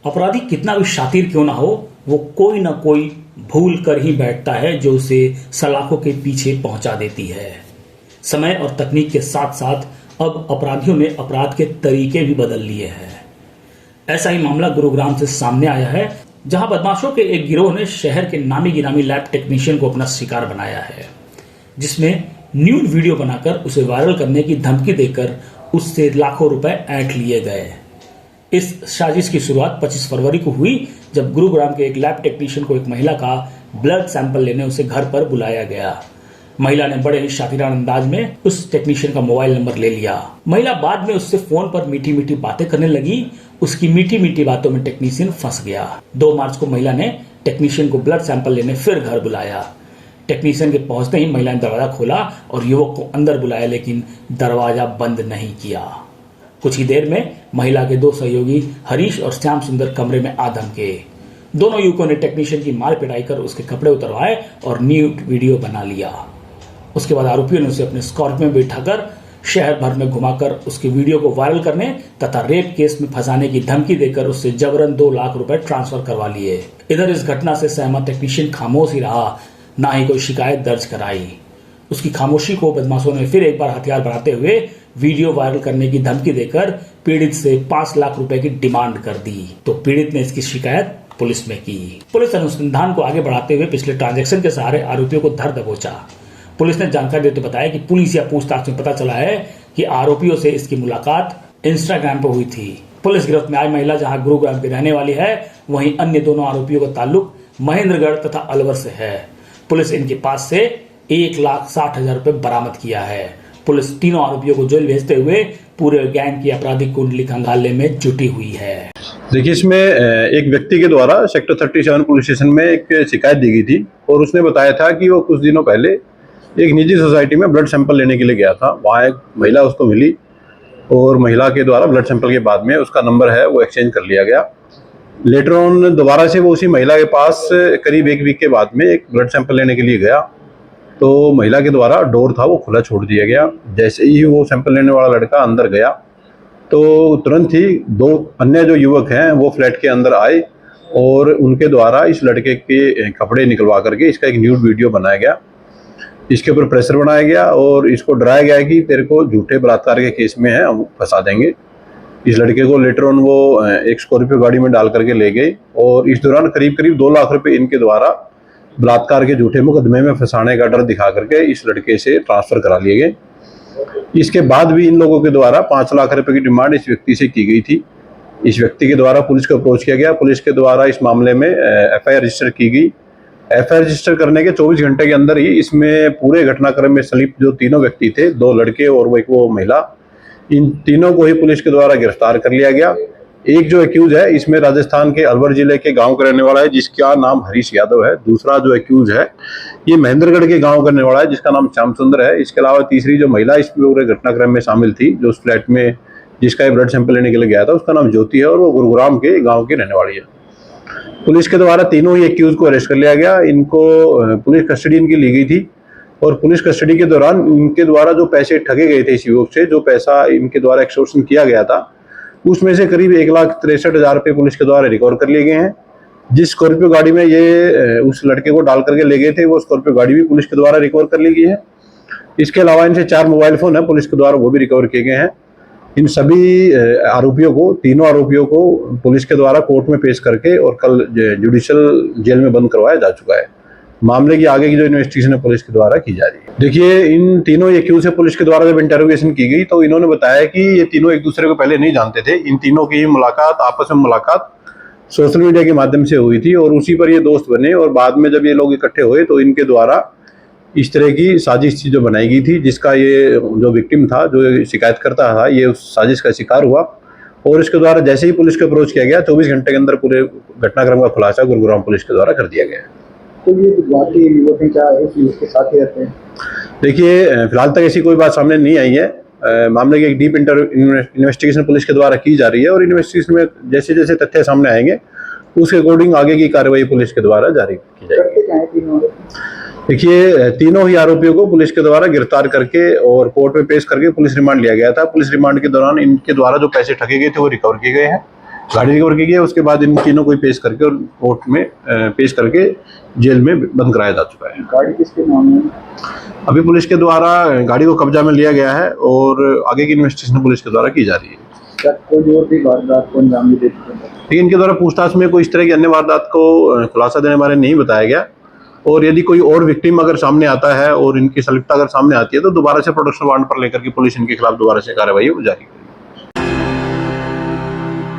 अपराधी कितना भी शातिर क्यों ना हो, वो कोई ना कोई भूल कर ही बैठता है जो उसे सलाखों के पीछे पहुंचा देती है। समय और तकनीक के साथ साथ अब अपराधियों ने अपराध के तरीके भी बदल लिए हैं। ऐसा ही मामला गुरुग्राम से सामने आया है, जहां बदमाशों के एक गिरोह ने शहर के नामी गिरामी लैब टेक्नीशियन को अपना शिकार बनाया है, जिसमें न्यूड वीडियो बनाकर उसे वायरल करने की धमकी देकर उससे लाखों रुपए ऐंठ लिए गए। इस साजिश की शुरुआत 25 फरवरी को हुई, जब गुरुग्राम के एक लैब टेक्नीशियन को एक महिला का ब्लड सैंपल लेने उसे घर पर बुलाया गया। महिला ने बड़े ही शातिराना अंदाज में उस टेक्नीशियन का मोबाइल नंबर ले लिया। महिला बाद में उससे फोन पर मीठी मीठी बातें करने लगी। उसकी मीठी मीठी बातों में टेक्नीशियन फंस गया। 2 मार्च को महिला ने टेक्नीशियन को ब्लड सैंपल लेने फिर घर बुलाया। टेक्नीशियन के पहुंचते ही महिला ने दरवाजा खोला और युवक को अंदर बुलाया, लेकिन दरवाजा बंद नहीं किया। कुछ ही देर में महिला के 2 सहयोगी हरीश और श्याम सुंदर कमरे में आ धमके। दोनों युवकों ने टेक्नीशियन की मार पिटाई कर उसके कपड़े उतरवाए और न्यूड वीडियो बना लिया। उसके बाद आरोपियों ने उसे अपने स्कॉर्पियो में बिठाकर शहर भर में घुमाकर उसके वीडियो को वायरल करने तथा रेप केस में फंसाने की धमकी देकर उससे जबरन 2 लाख रुपए ट्रांसफर करवा लिए। इधर इस घटना से सहमत टेक्नीशियन खामोश ही रहा, ना ही कोई शिकायत दर्ज कराई। उसकी खामोशी को बदमाशों ने फिर एक बार हथियार बनाते हुए वीडियो वायरल करने की धमकी देकर पीड़ित से 5 लाख रुपए की डिमांड कर दी। तो पीड़ित ने इसकी शिकायत पुलिस में की। पुलिस अनुसंधान को आगे बढ़ाते हुए पिछले ट्रांजैक्शन के सहारे आरोपियों को धर दबोचा। पुलिस ने जानकारी देते बताया कि पुलिस या पूछताछ में पता चला है कि आरोपियों से इसकी मुलाकात इंस्टाग्राम पर हुई थी। पुलिस गिरफ्त में आई महिला जहां गुरुग्राम की रहने वाली है, वहीं अन्य दोनों आरोपियों का ताल्लुक महेंद्रगढ़ तथा अलवर से है। पुलिस इनके पास से 1,60,000 रुपए बरामद किया है। पुलिस तीनों आरोपियों को जेल भेजते हुए पूरे गैंग की आपराधिक कुंडली खंगालने में जुटी हुई है। देखिए, इसमें एक व्यक्ति के द्वारा सेक्टर 37 पुलिस स्टेशन में एक शिकायत दी गई थी और उसने बताया था कि वो कुछ दिनों पहले एक निजी सोसाइटी में ब्लड सैंपल लेने के लिए गया था। वहाँ एक महिला उसको मिली और महिला के द्वारा ब्लड सैंपल के बाद में उसका नंबर है वो एक्सचेंज कर लिया गया। लेटर ऑन दोबारा से वो उसी महिला के पास करीब 1 वीक के बाद में एक ब्लड सैंपल लेने के लिए गया, तो महिला के द्वारा डोर था वो खुला छोड़ दिया गया। जैसे ही वो सैंपल लेने वाला लड़का अंदर गया तो तुरंत ही 2 अन्य जो युवक हैं वो फ्लैट के अंदर आए और उनके द्वारा इस लड़के के कपड़े निकलवा करके इसका एक न्यूड वीडियो बनाया गया। इसके ऊपर प्रेशर बनाया गया और इसको डराया गया कि तेरे को झूठे बलात्कार के केस में है, हम फंसा देंगे। इस लड़के को लेटर ऑन वो एक स्कॉर्पियो गाड़ी में डाल करके ले गए और इस दौरान करीब 2 लाख रुपए इनके द्वारा बलात्कार के झूठे मुकदमे में फंसाने का डर दिखा करके इस लड़के से ट्रांसफर करा लिए गए। इसके बाद भी इन लोगों के द्वारा 5 लाख रुपए की डिमांड इस व्यक्ति से की गई थी। इस व्यक्ति के द्वारा पुलिस को अप्रोच किया गया। पुलिस के द्वारा इस मामले में एफआईआर रजिस्टर की गई। एफआईआर रजिस्टर करने के 24 घंटे के अंदर ही इसमें पूरे घटनाक्रम में संलिप्त जो 3 व्यक्ति थे, 2 लड़के और वो महिला, इन तीनों को ही पुलिस के द्वारा गिरफ्तार कर लिया गया। एक जो एक्यूज है इसमें राजस्थान के अलवर जिले के गांव का रहने वाला है जिसका नाम हरीश यादव है। दूसरा जो एक्यूज है ये महेंद्रगढ़ के गांव का रहने वाला है जिसका नाम श्याम सुंदर है। इसके अलावा तीसरी जो महिला इस पूरे घटनाक्रम में शामिल थी, जो उस फ्लैट में जिसका ये ब्लड सैंपल लेने के लिए गया था, उसका नाम ज्योति है और वो गुरुग्राम के गाँव की रहने वाली है। पुलिस के द्वारा तीनों ही एक्यूज को अरेस्ट कर लिया गया। इनको पुलिस कस्टडी इनकी ली गई थी और पुलिस कस्टडी के दौरान इनके द्वारा जो पैसे ठगे गए थे इस युवक से, जो पैसा इनके द्वारा एक्सटॉर्शन किया गया था, उसमें से करीब 1,63,000 रुपये पुलिस के द्वारा रिकवर कर लिए गए हैं। जिस स्कॉर्पियो गाड़ी में ये उस लड़के को डाल करके ले गए थे, वो स्कॉर्पियो गाड़ी भी पुलिस के द्वारा रिकवर कर ली गई है। इसके अलावा इनसे 4 मोबाइल फोन है पुलिस के द्वारा, वो भी रिकवर किए गए हैं। इन सभी आरोपियों को, तीनों आरोपियों को पुलिस के द्वारा कोर्ट में पेश करके और कल जुडिशियल जेल में बंद करवाया जा चुका है। मामले की आगे की जो इन्वेस्टिगेशन है पुलिस के द्वारा की जा रही है। देखिए, इन तीनों एक्यूज से पुलिस के द्वारा जब इंटरोगेशन की गई तो इन्होंने बताया कि ये तीनों एक दूसरे को पहले नहीं जानते थे। इन तीनों की आपस में मुलाकात सोशल मीडिया के माध्यम से हुई थी और उसी पर ये दोस्त बने और बाद में जब ये लोग इकट्ठे हुए तो इनके द्वारा इस तरह की साजिश जो बनाई गई थी, जिसका ये जो विक्टिम था, जो शिकायत करता था, ये उस साजिश का शिकार हुआ और इसके द्वारा जैसे ही पुलिस को अप्रोच किया गया 24 घंटे के अंदर पूरे घटनाक्रम का खुलासा गुरुग्राम पुलिस के द्वारा कर दिया गया। तो ये बाकी युवक क्या है इसके साथ ही रहते हैं? देखिए, फिलहाल तक ऐसी कोई बात सामने नहीं आई है। मामले की एक डीप इन्वेस्टिगेशन पुलिस के द्वारा की जा रही है और इन्वेस्टिगेशन में जैसे जैसे तथ्य सामने आएंगे उसके अकॉर्डिंग आगे की कार्रवाई पुलिस के द्वारा जारी की जाएगी। देखिए, तीनों ही आरोपियों को पुलिस के द्वारा गिरफ्तार करके और कोर्ट में पेश करके पुलिस रिमांड लिया गया था। पुलिस रिमांड के दौरान इनके द्वारा जो पैसे ठगे गए थे वो रिकवर किए गए हैं। गाड़ी रिकवर की गई है। उसके बाद इन तीनों को पेश करके और कोर्ट में पेश करके जेल में बंद कराया जा चुका है। गाड़ी किसके नाम में? अभी पुलिस के द्वारा गाड़ी को कब्जा में लिया गया है और आगे की इन्वेस्टिगेशन पुलिस के द्वारा की जा रही है। क्या कोई और भी वारदात को अंजाम दे चुके हैं? लेकिन इनके द्वारा पूछताछ में कोई इस तरह की अन्य वारदात को खुलासा देने बारे नहीं बताया गया। और यदि कोई और विक्टिम अगर सामने आता है और इनकी संलिप्तता अगर सामने आती है तो दोबारा से प्रोडक्शन वारंट पर लेकर के पुलिस इनके खिलाफ दोबारा से कार्रवाई जारी करेगी।